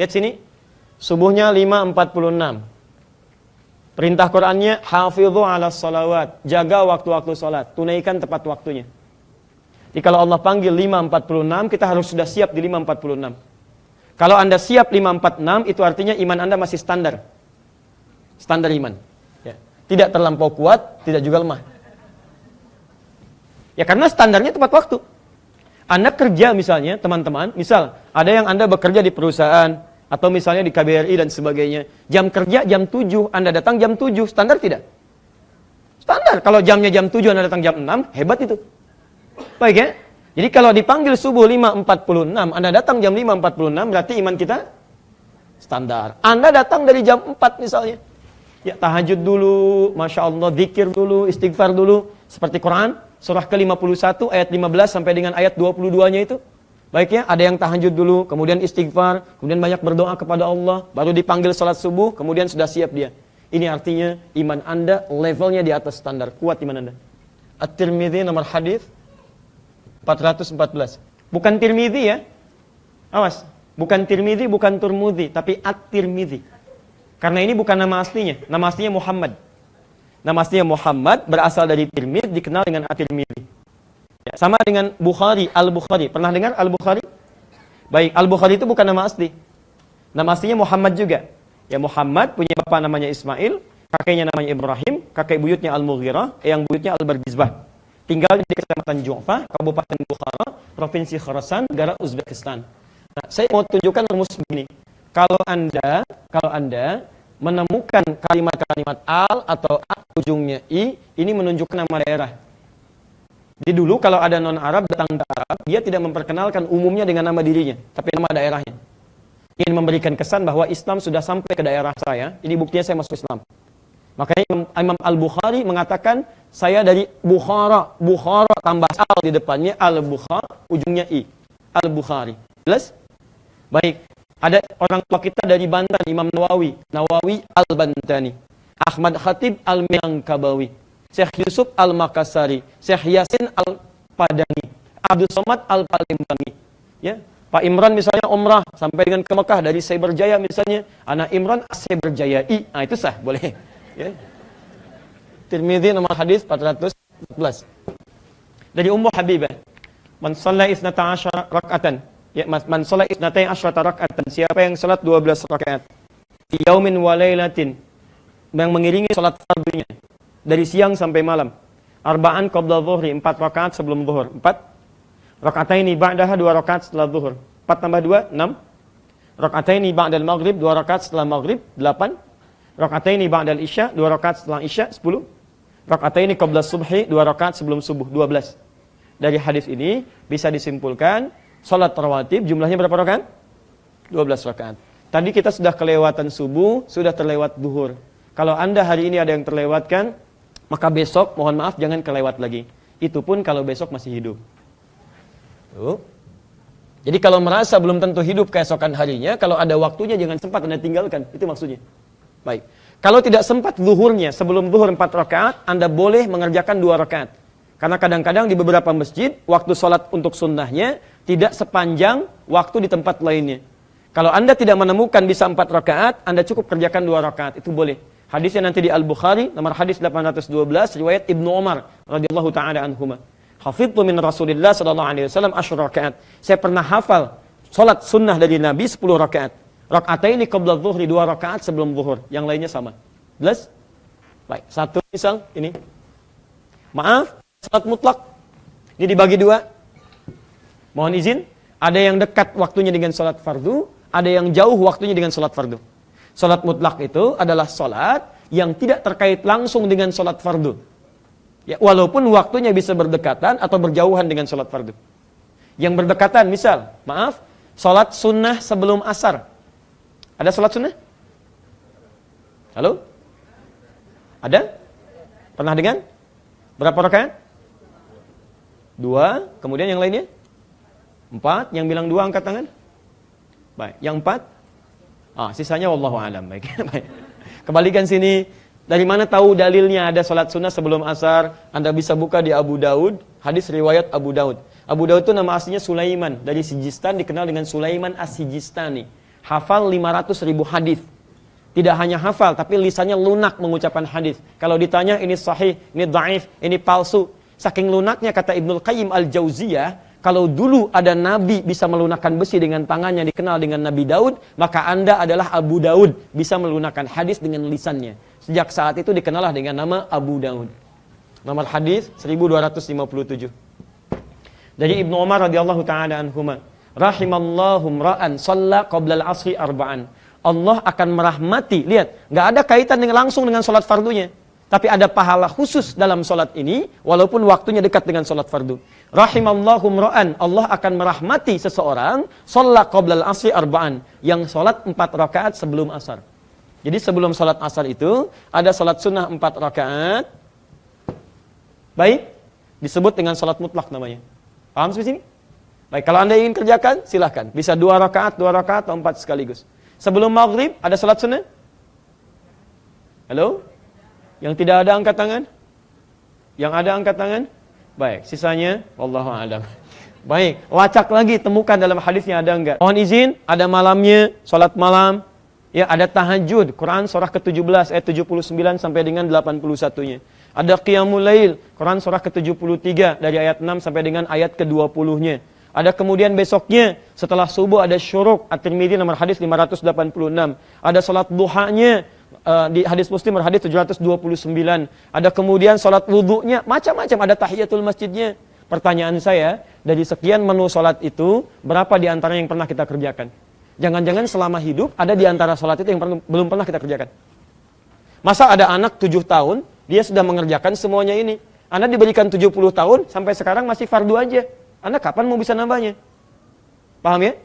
Lihat sini. Subuhnya 5.46. Perintah Qur'annya hafidhu 'alas shalawat, jaga waktu-waktu salat, tunaikan tepat waktunya. Jadi kalau Allah panggil 5.46, kita harus sudah siap di 5.46. Kalau Anda siap 5.46, itu artinya iman Anda masih standar. Standar iman. Ya. Tidak terlampau kuat, tidak juga lemah. Ya karena standarnya tepat waktu. Anda kerja misalnya, teman-teman, misal ada yang Anda bekerja di perusahaan, atau misalnya di KBRI dan sebagainya. Jam kerja jam 7, Anda datang jam 7, standar tidak? Standar. Kalau jamnya jam 7, Anda datang jam 6, hebat itu. Baik ya? Jadi kalau dipanggil subuh 5.46, Anda datang jam 5.46, berarti iman kita standar. Anda datang dari jam 4 misalnya. Ya tahajud dulu, Masya Allah, zikir dulu, istighfar dulu. Seperti Quran, surah ke-51, ayat 15 sampai dengan ayat 22-nya itu. Baik ya, ada yang tahajud dulu, kemudian istighfar, kemudian banyak berdoa kepada Allah, baru dipanggil salat subuh, kemudian sudah siap dia. Ini artinya iman Anda levelnya di atas standar, kuat iman Anda. At-Tirmidzi nomor hadis 414. Bukan Tirmidzi ya. Awas, bukan Tirmidzi, bukan Turmudzi, tapi At-Tirmidzi. Karena ini bukan nama aslinya, nama aslinya Muhammad. Nama aslinya Muhammad berasal dari Tirmidzi, dikenal dengan At-Tirmidzi. Ya, sama dengan Bukhari, Al-Bukhari. Pernah dengar Al-Bukhari? Baik, Al-Bukhari itu bukan nama asli. Nama aslinya Muhammad juga. Ya Muhammad punya bapak namanya Ismail, kakeknya namanya Ibrahim, kakek buyutnya Al-Mughirah, yang buyutnya Al-Bardizbah. Tinggal di Kecamatan Ju'fah, Kabupaten Bukhara, Provinsi Khorasan, negara Uzbekistan. Nah, saya mau tunjukkan rumus begini. Kalau Anda menemukan kalimat-kalimat al atau a ujungnya i, ini menunjukkan nama daerah. Jadi dulu kalau ada non-Arab datang ke Arab, dia tidak memperkenalkan umumnya dengan nama dirinya, tapi nama daerahnya. Ingin memberikan kesan bahwa Islam sudah sampai ke daerah saya, ini buktinya saya masuk Islam. Makanya Imam Al-Bukhari mengatakan, saya dari Bukhara, Bukhara tambah al di depannya, Al-Bukhara, ujungnya i, Al-Bukhari. Jelas? Baik, ada orang tua kita dari Banten, Imam Nawawi, Nawawi Al-Bantani, Ahmad Khatib Al-Minangkabawi, Syekh Yusuf Al-Makassari, Syekh Yasin Al-Padani, Abdul Somad Al-Palembang. Ya, Pak Imran misalnya umrah sampai dengan ke Mekah dari Cyberjaya misalnya, anak Imran Cyberjayai. Nah, itu sah, boleh. Ya. Tirmidzi nomor hadis 414. Dari Ummu Habibah, man shalla 12 raka'atan. Ya, man shalla 12 raka'atan. Siapa yang salat 12 rakaat fi yaumin wa lailatin, yang mengiringi salat fardhunya dari siang sampai malam. Arba'an qabla dhuhri, 4 rakaat sebelum zuhur. 4 rakataini ba'daha, 2 rakaat setelah zuhur. 4 tambah 2, 6. Rakataini ba'dal maghrib, 2 rakaat setelah maghrib. 8. Rakataini ba'dal isya, 2 rakaat setelah isya. 10. Rakataini qabla subhi, 2 rakaat sebelum subuh. 12. Dari hadis ini bisa disimpulkan salat rawatib jumlahnya berapa rakaat? 12 rakaat. Tadi kita sudah kelewatan subuh, sudah terlewat zuhur. Kalau Anda hari ini ada yang terlewatkan, maka besok, mohon maaf, jangan kelewat lagi. Itu pun kalau besok masih hidup. Tuh. Jadi kalau merasa belum tentu hidup keesokan harinya, kalau ada waktunya jangan sempat Anda tinggalkan. Itu maksudnya. Baik. Kalau tidak sempat zuhurnya, sebelum zuhur 4 rakaat, Anda boleh mengerjakan 2 rakaat. Karena kadang-kadang di beberapa masjid, waktu sholat untuk sunnahnya tidak sepanjang waktu di tempat lainnya. Kalau Anda tidak menemukan bisa 4 rakaat, Anda cukup kerjakan 2 rakaat. Itu boleh. Hadisnya nanti di Al-Bukhari, nomor hadis 812, riwayat Ibnu Umar radhiyallahu taala anhuma. Hafidtu min Rasulillah sallallahu alaihi wasallam 10 rakaat. Saya pernah hafal salat sunnah dari Nabi 10 rakaat. Raka'ataini qabla dhuhri, 2 rakaat sebelum zuhur. Yang lainnya sama. Jelas? Baik, satu misal ini. Maaf, salat mutlak. Ini dibagi 2. Mohon izin, ada yang dekat waktunya dengan salat fardu, ada yang jauh waktunya dengan salat fardu. Salat mutlak itu adalah salat yang tidak terkait langsung dengan salat fardu. Ya, walaupun waktunya bisa berdekatan atau berjauhan dengan salat fardu. Yang berdekatan, misal, maaf, salat sunnah sebelum asar. Ada salat sunnah? Halo? Ada? Pernah dengar? Berapa rakaat? 2, kemudian yang lainnya? 4, yang bilang 2 angkat tangan. Baik, yang 4? Sisanya wallahu alam. Baik. Baik. Kembalikan sini. Dari mana tahu dalilnya ada salat sunnah sebelum asar? Anda bisa buka di Abu Daud, hadis riwayat Abu Daud. Abu Daud itu nama aslinya Sulaiman, dari Sijistan, dikenal dengan Sulaiman As-Sijistani. hafal 500.000 hadis. Tidak hanya hafal, tapi lisannya lunak mengucapkan hadis. Kalau ditanya ini sahih, ini dhaif, ini palsu. Saking lunaknya kata Ibnul Qayyim Al-Jauziyah, kalau dulu ada nabi bisa melunakkan besi dengan tangannya dikenal dengan Nabi Daud, maka Anda adalah Abu Daud, bisa melunakkan hadis dengan lisannya. Sejak saat itu dikenallah dengan nama Abu Daud. Nomor hadis 1257. Dari Ibnu Umar radhiyallahu taala anhuma, rahimallahu ra'an shalla qabla al-'asri arba'an. Allah akan merahmati, lihat, nggak ada kaitan langsung dengan sholat fardunya, tapi ada pahala khusus dalam sholat ini, walaupun waktunya dekat dengan sholat fardu. Rahimallahu ra'an, Allah akan merahmati seseorang, shalla qabla al-'asri arba'an, yang sholat 4 rakaat sebelum asar. Jadi sebelum sholat asar itu, ada sholat sunnah 4 rakaat, baik, disebut dengan sholat mutlak namanya. Paham sampai sini? Baik, kalau Anda ingin kerjakan, silahkan. Bisa 2 rakaat, atau 4 sekaligus. Sebelum maghrib, ada salat sunnah? Halo? Yang tidak ada angkat tangan? Yang ada angkat tangan? Baik, sisanya, wallahu a'lam. Baik, lacak lagi, temukan dalam hadisnya ada enggak. Mohon izin, ada malamnya, salat malam. Ya, ada tahajud, Quran surah ke-17, ayat 79 sampai dengan 81-nya. Ada qiyamul lail, Quran surah ke-73, dari ayat 6 sampai dengan ayat ke-20-nya. Ada kemudian besoknya setelah subuh ada syuruk, At-Tirmidzi nomor hadis 586. Ada salat duhanya di hadis Muslim nomor hadis 729. Ada kemudian salat wudunya, macam-macam, ada tahiyatul masjidnya. Pertanyaan saya, dari sekian menu salat itu berapa di antara yang pernah kita kerjakan? Jangan-jangan selama hidup ada di antara salat itu yang belum pernah kita kerjakan. Masa ada anak 7 tahun, dia sudah mengerjakan semuanya ini. Anda diberikan 70 tahun sampai sekarang masih fardu aja. Anda kapan mau bisa nambahnya? Paham ya?